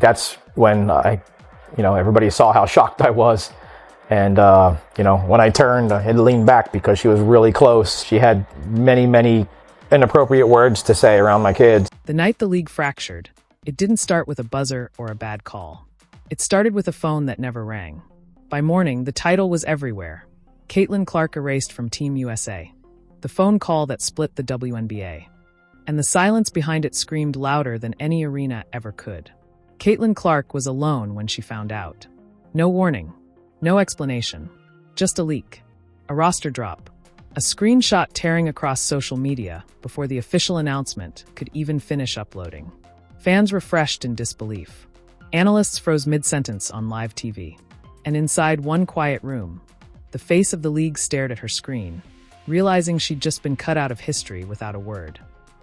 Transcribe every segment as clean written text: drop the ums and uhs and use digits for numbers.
that's when everybody saw how shocked I was. And, when I turned, I had to lean back because she was really close. She had many, many inappropriate words to say around my kids. The night the league fractured, it didn't start with a buzzer or a bad call. It started with a phone that never rang. By morning, the title was everywhere. Caitlin Clark erased from Team USA. The phone call that split the WNBA. And the silence behind it screamed louder than any arena ever could. Caitlin Clark was alone when she found out. No warning. No explanation. Just a leak. A roster drop. A screenshot tearing across social media before the official announcement could even finish uploading. Fans refreshed in disbelief. Analysts froze mid-sentence on live TV. And inside one quiet room, the face of the league stared at her screen, realizing she'd just been cut out of history without a word.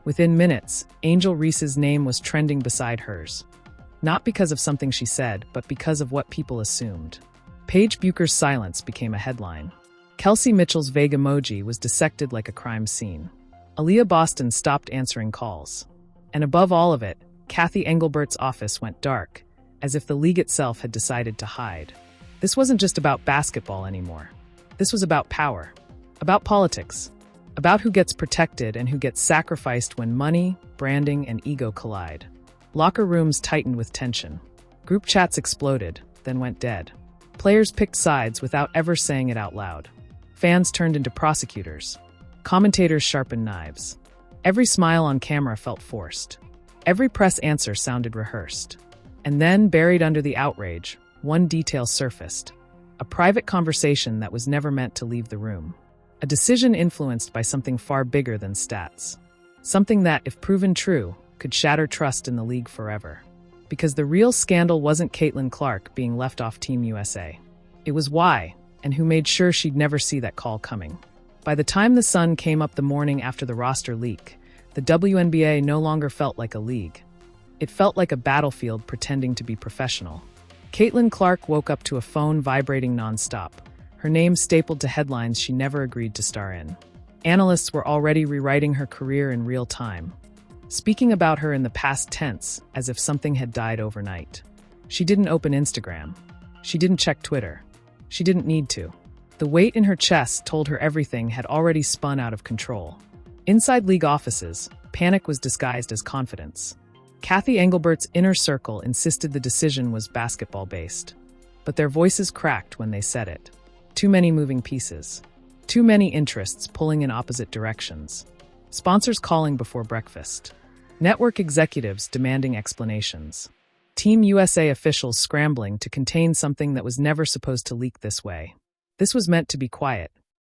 Within minutes, Angel Reese's name was trending beside hers. Not because of something she said, but because of what people assumed. Paige Bucher's silence became a headline. Kelsey Mitchell's vague emoji was dissected like a crime scene. Aaliyah Boston stopped answering calls. And above all of it, Kathy Engelbert's office went dark, as if the league itself had decided to hide. This wasn't just about basketball anymore. This was about power, about politics, about who gets protected and who gets sacrificed when money, branding, and ego collide. Locker rooms tightened with tension. Group chats exploded, then went dead. Players picked sides without ever saying it out loud. Fans turned into prosecutors. Commentators sharpened knives. Every smile on camera felt forced. Every press answer sounded rehearsed. And then, buried under the outrage, one detail surfaced. A private conversation that was never meant to leave the room. A decision influenced by something far bigger than stats. Something that, if proven true, could shatter trust in the league forever. Because the real scandal wasn't Caitlin Clark being left off Team USA. It was why, and who made sure she'd never see that call coming. By the time the sun came up the morning after the roster leak, the WNBA no longer felt like a league. It felt like a battlefield pretending to be professional. Caitlin Clark woke up to a phone vibrating nonstop, her name stapled to headlines she never agreed to star in. Analysts were already rewriting her career in real time, speaking about her in the past tense as if something had died overnight. She didn't open Instagram. She didn't check Twitter. She didn't need to. The weight in her chest told her everything had already spun out of control. Inside league offices, panic was disguised as confidence. Kathy Engelbert's inner circle insisted the decision was basketball-based. But their voices cracked when they said it. Too many moving pieces. Too many interests pulling in opposite directions. Sponsors calling before breakfast. Network executives demanding explanations. Team USA officials scrambling to contain something that was never supposed to leak this way. This was meant to be quiet,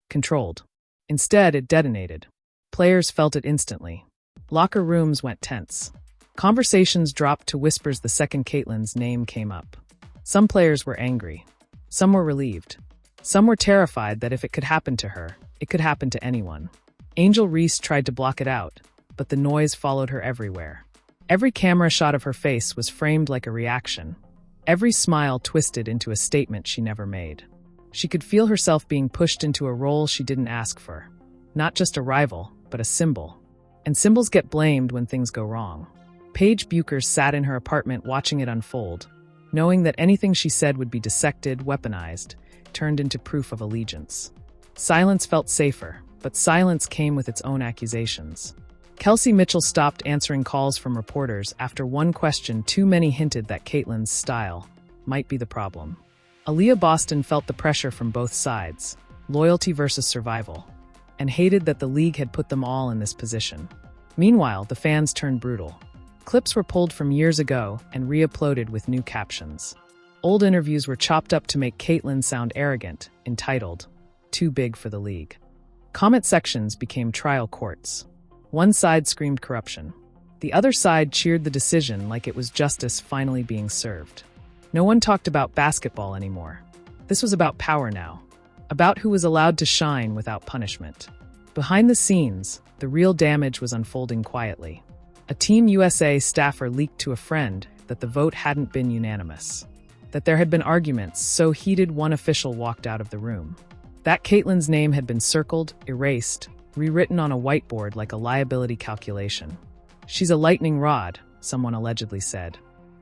controlled. Instead, it detonated. Players felt it instantly. Locker rooms went tense. Conversations dropped to whispers the second Caitlin's name came up. Some players were angry. Some were relieved. Some were terrified that if it could happen to her, it could happen to anyone. Angel Reese tried to block it out, but the noise followed her everywhere. Every camera shot of her face was framed like a reaction. Every smile twisted into a statement she never made. She could feel herself being pushed into a role she didn't ask for. Not just a rival, but a symbol. And symbols get blamed when things go wrong. Paige Bucher sat in her apartment watching it unfold, knowing that anything she said would be dissected, weaponized, turned into proof of allegiance. Silence felt safer, but silence came with its own accusations. Kelsey Mitchell stopped answering calls from reporters after one question too many hinted that Caitlin's style might be the problem. Aaliyah Boston felt the pressure from both sides, loyalty versus survival, and hated that the league had put them all in this position. Meanwhile, the fans turned brutal. Clips were pulled from years ago and re-uploaded with new captions. Old interviews were chopped up to make Caitlin sound arrogant, entitled, "Too big for the league." Comment sections became trial courts. One side screamed corruption. The other side cheered the decision like it was justice finally being served. No one talked about basketball anymore. This was about power now. About who was allowed to shine without punishment. Behind the scenes, the real damage was unfolding quietly. A Team USA staffer leaked to a friend that the vote hadn't been unanimous. That there had been arguments so heated one official walked out of the room. That Caitlin's name had been circled, erased, rewritten on a whiteboard like a liability calculation. "She's a lightning rod," someone allegedly said.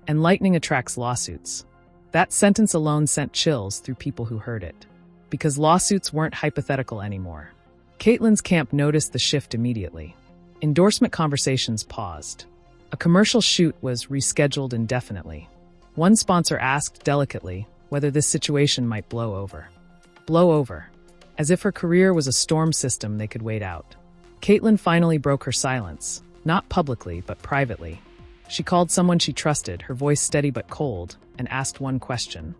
And lightning attracts lawsuits. That sentence alone sent chills through people who heard it. Because lawsuits weren't hypothetical anymore. Caitlyn's camp noticed the shift immediately. Endorsement conversations paused. A commercial shoot was rescheduled indefinitely. One sponsor asked delicately whether this situation might blow over. Blow over. As if her career was a storm system they could wait out. Caitlyn finally broke her silence, not publicly but privately. She called someone she trusted, her voice steady but cold, and asked one question.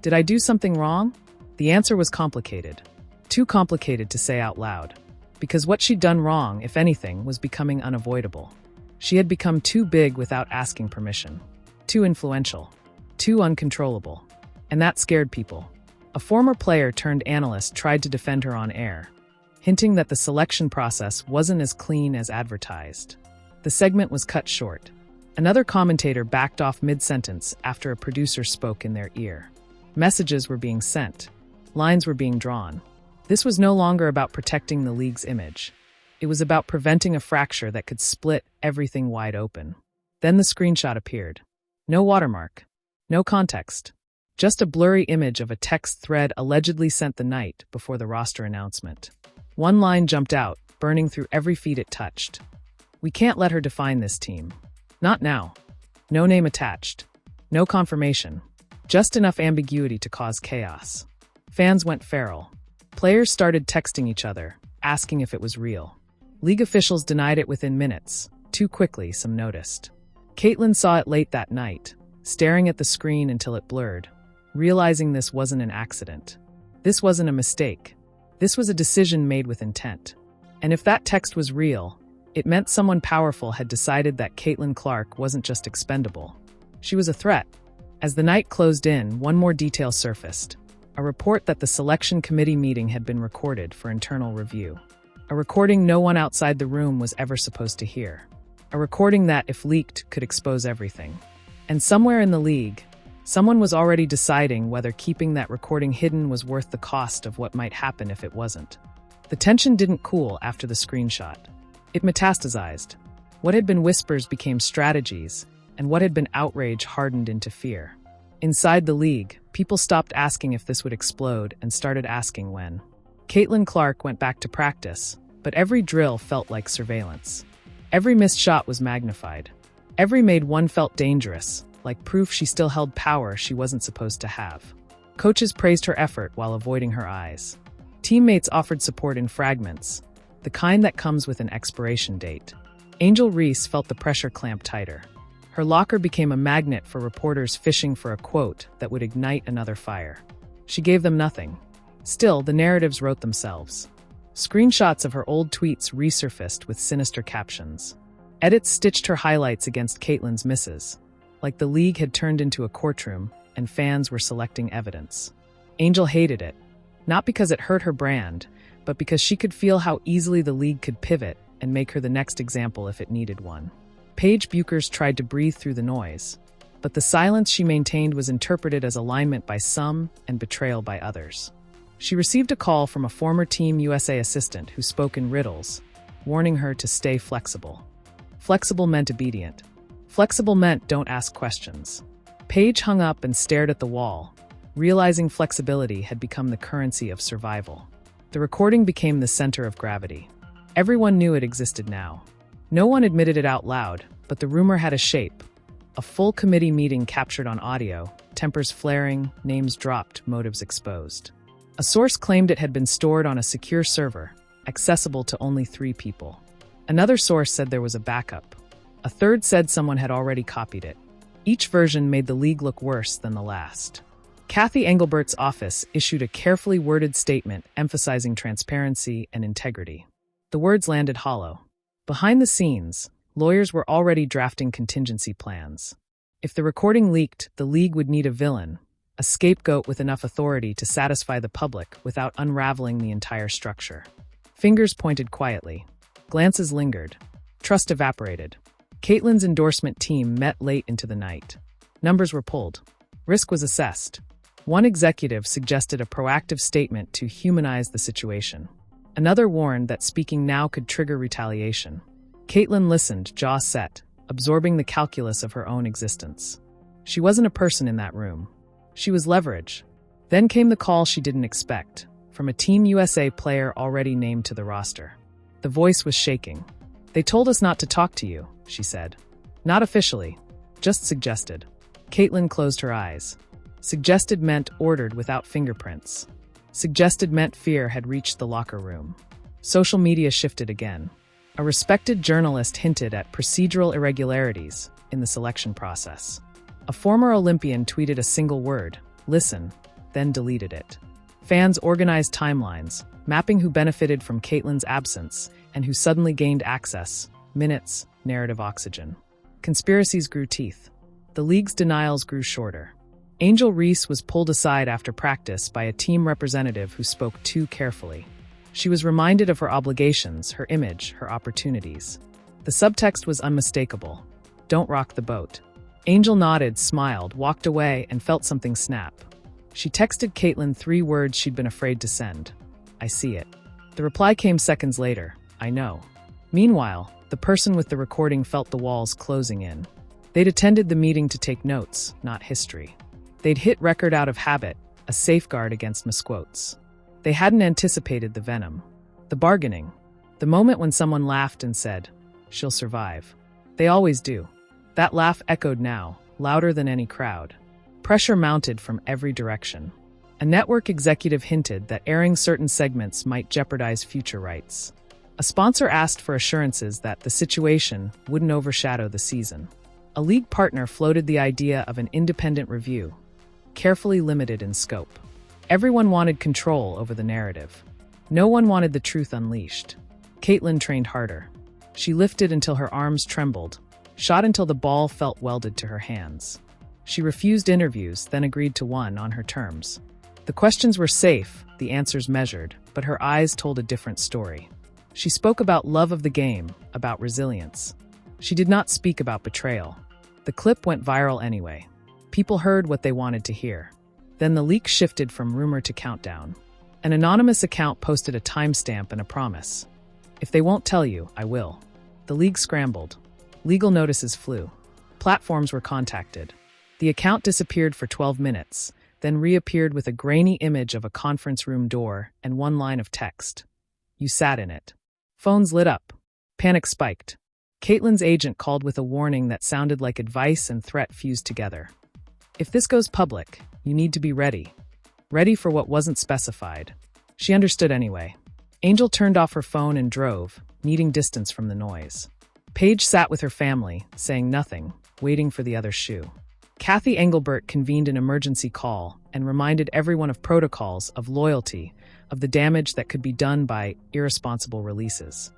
Did I do something wrong? The answer was complicated. Too complicated to say out loud. Because what she'd done wrong, if anything, was becoming unavoidable. She had become too big without asking permission. Too influential. Too uncontrollable. And that scared people. A former player turned analyst tried to defend her on air, hinting that the selection process wasn't as clean as advertised. The segment was cut short. Another commentator backed off mid-sentence after a producer spoke in their ear. Messages were being sent. Lines were being drawn. This was no longer about protecting the league's image. It was about preventing a fracture that could split everything wide open. Then the screenshot appeared. No watermark. No context. Just a blurry image of a text thread allegedly sent the night before the roster announcement. One line jumped out, burning through every feed it touched. We can't let her define this team. Not now. No name attached. No confirmation. Just enough ambiguity to cause chaos. Fans went feral. Players started texting each other, asking if it was real. League officials denied it within minutes. Too quickly, some noticed. Caitlyn saw it late that night, staring at the screen until it blurred, realizing this wasn't an accident. This wasn't a mistake. This was a decision made with intent. And if that text was real, it meant someone powerful had decided that Caitlyn Clark wasn't just expendable. She was a threat. As the night closed in, one more detail surfaced. A report that the selection committee meeting had been recorded for internal review. A recording no one outside the room was ever supposed to hear. A recording that, if leaked, could expose everything. And somewhere in the league, someone was already deciding whether keeping that recording hidden was worth the cost of what might happen if it wasn't. The tension didn't cool after the screenshot. It metastasized. What had been whispers became strategies, and what had been outrage hardened into fear. Inside the league, people stopped asking if this would explode and started asking when. Caitlyn Clark went back to practice, but every drill felt like surveillance. Every missed shot was magnified. Every made one felt dangerous, like proof she still held power she wasn't supposed to have. Coaches praised her effort while avoiding her eyes. Teammates offered support in fragments, the kind that comes with an expiration date. Angel Reese felt the pressure clamp tighter. Her locker became a magnet for reporters fishing for a quote that would ignite another fire. She gave them nothing. Still, the narratives wrote themselves. Screenshots of her old tweets resurfaced with sinister captions. Edits stitched her highlights against Caitlyn's misses, like the league had turned into a courtroom and fans were selecting evidence. Angel hated it, not because it hurt her brand, but because she could feel how easily the league could pivot and make her the next example if it needed one. Paige Buchers tried to breathe through the noise, but the silence she maintained was interpreted as alignment by some and betrayal by others. She received a call from a former Team USA assistant who spoke in riddles, warning her to stay flexible. Flexible meant obedient. Flexible meant don't ask questions. Paige hung up and stared at the wall, realizing flexibility had become the currency of survival. The recording became the center of gravity. Everyone knew it existed now. No one admitted it out loud, but the rumor had a shape. A full committee meeting captured on audio, tempers flaring, names dropped, motives exposed. A source claimed it had been stored on a secure server, accessible to only 3 people. Another source said there was a backup. A third said someone had already copied it. Each version made the league look worse than the last. Kathy Engelbert's office issued a carefully worded statement emphasizing transparency and integrity. The words landed hollow. Behind the scenes, lawyers were already drafting contingency plans. If the recording leaked, the league would need a villain, a scapegoat with enough authority to satisfy the public without unraveling the entire structure. Fingers pointed quietly. Glances lingered. Trust evaporated. Caitlyn's endorsement team met late into the night. Numbers were pulled. Risk was assessed. One executive suggested a proactive statement to humanize the situation. Another warned that speaking now could trigger retaliation. Caitlyn listened, jaw set, absorbing the calculus of her own existence. She wasn't a person in that room. She was leverage. Then came the call she didn't expect, from a Team USA player already named to the roster. The voice was shaking. "They told us not to talk to you," she said. "Not officially, just suggested." Caitlin closed her eyes. Suggested meant ordered without fingerprints. Suggested meant fear had reached the locker room. Social media shifted again. A respected journalist hinted at procedural irregularities in the selection process. A former Olympian tweeted a single word, "Listen," then deleted it. Fans organized timelines, mapping who benefited from Caitlin's absence and who suddenly gained access, minutes, narrative oxygen. Conspiracies grew teeth. The league's denials grew shorter. Angel Reese was pulled aside after practice by a team representative who spoke too carefully. She was reminded of her obligations, her image, her opportunities. The subtext was unmistakable. "Don't rock the boat." Angel nodded, smiled, walked away, and felt something snap. She texted Caitlin 3 words she'd been afraid to send. "I see it." The reply came seconds later, "I know." Meanwhile, the person with the recording felt the walls closing in. They'd attended the meeting to take notes, not history. They'd hit record out of habit, a safeguard against misquotes. They hadn't anticipated the venom, the bargaining, the moment when someone laughed and said, "She'll survive." They always do. That laugh echoed now, louder than any crowd. Pressure mounted from every direction. A network executive hinted that airing certain segments might jeopardize future rights. A sponsor asked for assurances that the situation wouldn't overshadow the season. A league partner floated the idea of an independent review, carefully limited in scope. Everyone wanted control over the narrative. No one wanted the truth unleashed. Caitlin trained harder. She lifted until her arms trembled, shot until the ball felt welded to her hands. She refused interviews, then agreed to one on her terms. The questions were safe, the answers measured, but her eyes told a different story. She spoke about love of the game, about resilience. She did not speak about betrayal. The clip went viral anyway. People heard what they wanted to hear. Then the leak shifted from rumor to countdown. An anonymous account posted a timestamp and a promise. "If they won't tell you, I will." The league scrambled. Legal notices flew. Platforms were contacted. The account disappeared for 12 minutes, then reappeared with a grainy image of a conference room door and one line of text. "You sat in it." Phones lit up. Panic spiked. Caitlin's agent called with a warning that sounded like advice and threat fused together. "If this goes public, you need to be ready." Ready for what wasn't specified. She understood anyway. Angel turned off her phone and drove, needing distance from the noise. Paige sat with her family, saying nothing, waiting for the other shoe. Kathy Engelbert convened an emergency call and reminded everyone of protocols, of loyalty, of the damage that could be done by irresponsible releases.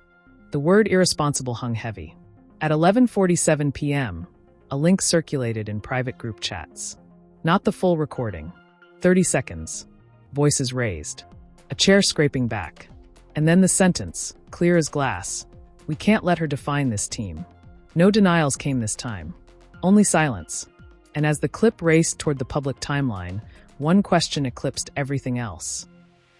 The word irresponsible hung heavy. At 11:47 p.m., a link circulated in private group chats. Not the full recording. 30 seconds. Voices raised. A chair scraping back. And then the sentence, clear as glass. "We can't let her define this team." No denials came this time. Only silence. And as the clip raced toward the public timeline, one question eclipsed everything else.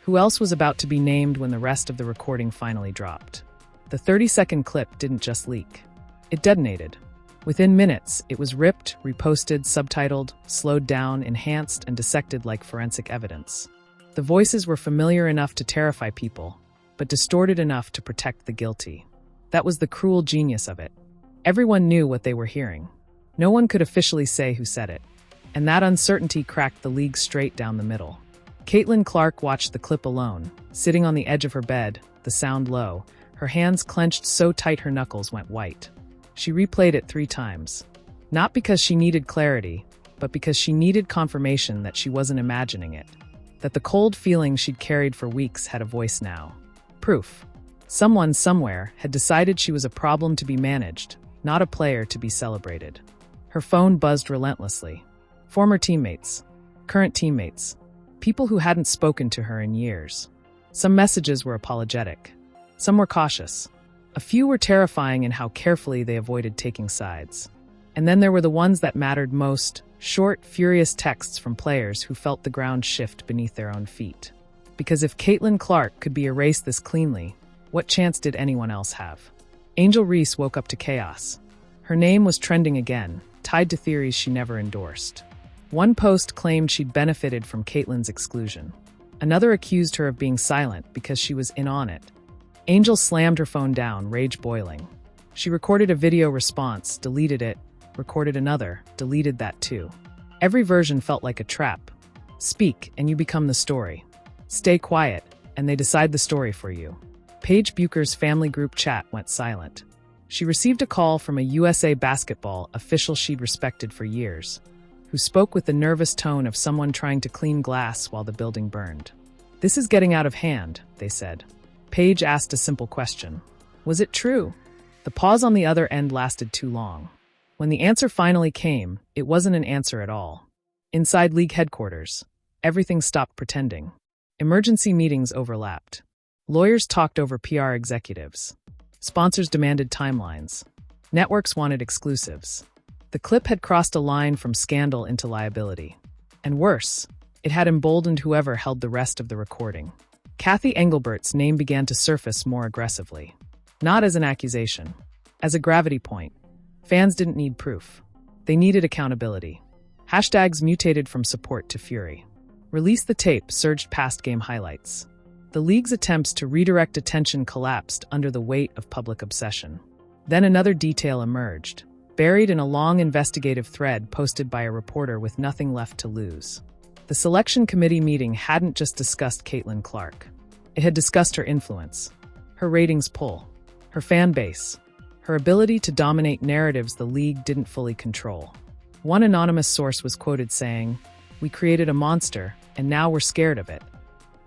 Who else was about to be named when the rest of the recording finally dropped? The 30-second clip didn't just leak. It detonated. Within minutes, it was ripped, reposted, subtitled, slowed down, enhanced, and dissected like forensic evidence. The voices were familiar enough to terrify people, but distorted enough to protect the guilty. That was the cruel genius of it. Everyone knew what they were hearing. No one could officially say who said it. And that uncertainty cracked the league straight down the middle. Caitlin Clark watched the clip alone, sitting on the edge of her bed, the sound low, her hands clenched so tight her knuckles went white. She replayed it 3 times. Not because she needed clarity, but because she needed confirmation that she wasn't imagining it. That the cold feeling she'd carried for weeks had a voice now. Proof. Someone somewhere had decided she was a problem to be managed, not a player to be celebrated. Her phone buzzed relentlessly. Former teammates. Current teammates. People who hadn't spoken to her in years. Some messages were apologetic. Some were cautious. A few were terrifying in how carefully they avoided taking sides. And then there were the ones that mattered most, short, furious texts from players who felt the ground shift beneath their own feet. Because if Caitlin Clark could be erased this cleanly, what chance did anyone else have? Angel Reese woke up to chaos. Her name was trending again, tied to theories she never endorsed. One post claimed she'd benefited from Caitlyn's exclusion. Another accused her of being silent because she was in on it. Angel slammed her phone down, rage boiling. She recorded a video response, deleted it, recorded another, deleted that too. Every version felt like a trap. Speak, and you become the story. Stay quiet, and they decide the story for you. Paige Bucher's family group chat went silent. She received a call from a USA Basketball official she'd respected for years, who spoke with the nervous tone of someone trying to clean glass while the building burned. "This is getting out of hand," they said. Paige asked a simple question. Was it true? The pause on the other end lasted too long. When the answer finally came, it wasn't an answer at all. Inside league headquarters, everything stopped pretending. Emergency meetings overlapped. Lawyers talked over PR executives. Sponsors demanded timelines. Networks wanted exclusives. The clip had crossed a line from scandal into liability. And worse, it had emboldened whoever held the rest of the recording. Kathy Engelbert's name began to surface more aggressively. Not as an accusation, as a gravity point. Fans didn't need proof. They needed accountability. Hashtags mutated from support to fury. Release the tape surged past game highlights. The league's attempts to redirect attention collapsed under the weight of public obsession. Then another detail emerged, buried in a long investigative thread posted by a reporter with nothing left to lose. The selection committee meeting hadn't just discussed Caitlin Clark. It had discussed her influence, her ratings pull, her fan base, her ability to dominate narratives the league didn't fully control. One anonymous source was quoted saying, "We created a monster, and now we're scared of it."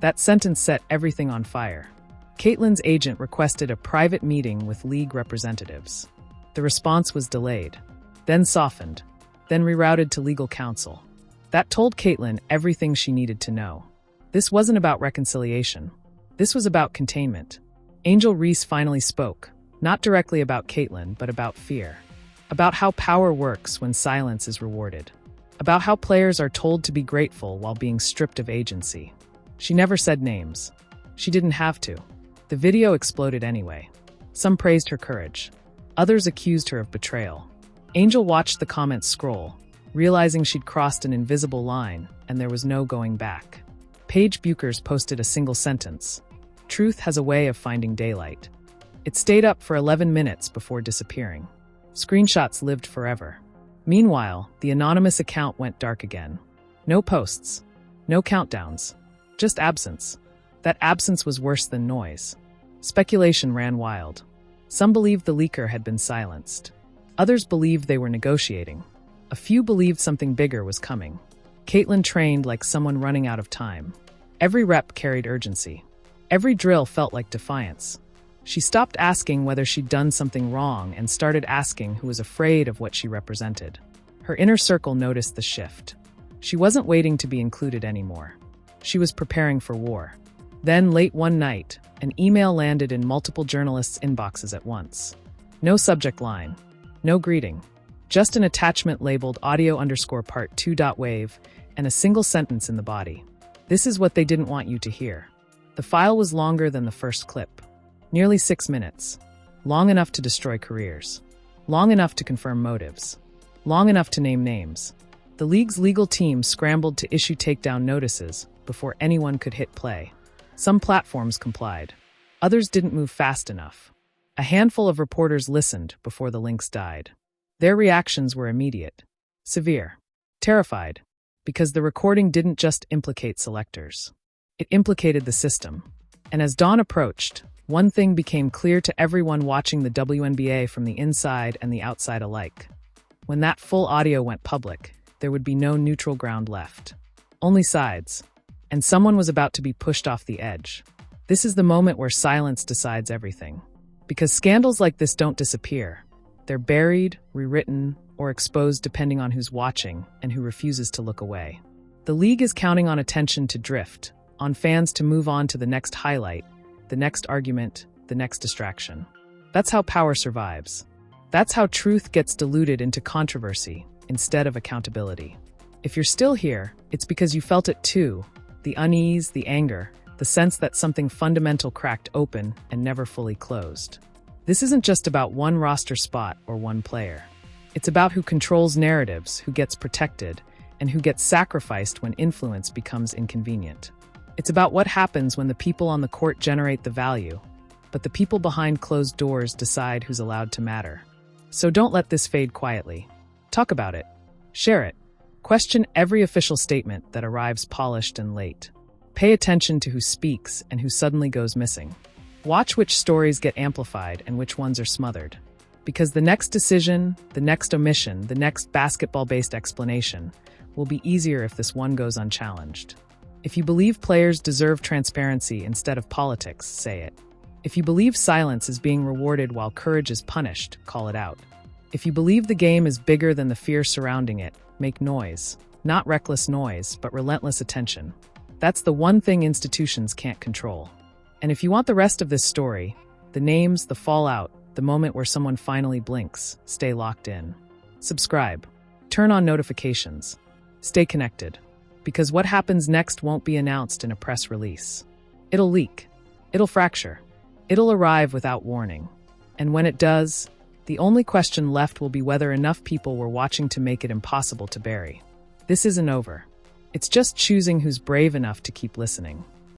That sentence set everything on fire. Caitlin's agent requested a private meeting with league representatives. The response was delayed, then softened, then rerouted to legal counsel. That told Caitlin everything she needed to know. This wasn't about reconciliation. This was about containment. Angel Reese finally spoke, not directly about Caitlin, but about fear. About how power works when silence is rewarded. About how players are told to be grateful while being stripped of agency. She never said names. She didn't have to. The video exploded anyway. Some praised her courage. Others accused her of betrayal. Angel watched the comments scroll, realizing she'd crossed an invisible line, and there was no going back. Paige Buchers posted a single sentence. "Truth has a way of finding daylight." It stayed up for 11 minutes before disappearing. Screenshots lived forever. Meanwhile, the anonymous account went dark again. No posts. No countdowns. Just absence. That absence was worse than noise. Speculation ran wild. Some believed the leaker had been silenced. Others believed they were negotiating. A few believed something bigger was coming. Caitlin trained like someone running out of time. Every rep carried urgency. Every drill felt like defiance. She stopped asking whether she'd done something wrong and started asking who was afraid of what she represented. Her inner circle noticed the shift. She wasn't waiting to be included anymore. She was preparing for war. Then, late one night, an email landed in multiple journalists' inboxes at once. No subject line. No greeting. Just an attachment labeled audio_part 2.wave and a single sentence in the body. "This is what they didn't want you to hear." The file was longer than the first clip. Nearly 6 minutes. Long enough to destroy careers. Long enough to confirm motives. Long enough to name names. The league's legal team scrambled to issue takedown notices before anyone could hit play. Some platforms complied. Others didn't move fast enough. A handful of reporters listened before the links died. Their reactions were immediate. Severe. Terrified. Because the recording didn't just implicate selectors. It implicated the system. And as dawn approached, one thing became clear to everyone watching the WNBA from the inside and the outside alike. When that full audio went public, there would be no neutral ground left. Only sides. And someone was about to be pushed off the edge. This is the moment where silence decides everything. Because scandals like this don't disappear. They're buried, rewritten, or exposed depending on who's watching and who refuses to look away. The league is counting on attention to drift, on fans to move on to the next highlight, the next argument, the next distraction. That's how power survives. That's how truth gets diluted into controversy instead of accountability. If you're still here, it's because you felt it too. The unease, the anger, the sense that something fundamental cracked open and never fully closed. This isn't just about one roster spot or one player. It's about who controls narratives, who gets protected, and who gets sacrificed when influence becomes inconvenient. It's about what happens when the people on the court generate the value, but the people behind closed doors decide who's allowed to matter. So don't let this fade quietly. Talk about it. Share it. Question every official statement that arrives polished and late. Pay attention to who speaks and who suddenly goes missing. Watch which stories get amplified and which ones are smothered. Because the next decision, the next omission, the next basketball-based explanation will be easier if this one goes unchallenged. If you believe players deserve transparency instead of politics, say it. If you believe silence is being rewarded while courage is punished, call it out. If you believe the game is bigger than the fear surrounding it, make noise. Not reckless noise, but relentless attention. That's the one thing institutions can't control. And if you want the rest of this story, the names, the fallout, the moment where someone finally blinks, stay locked in. Subscribe. Turn on notifications. Stay connected. Because what happens next won't be announced in a press release. It'll leak. It'll fracture. It'll arrive without warning. And when it does, the only question left will be whether enough people were watching to make it impossible to bury. This isn't over. It's just choosing who's brave enough to keep listening.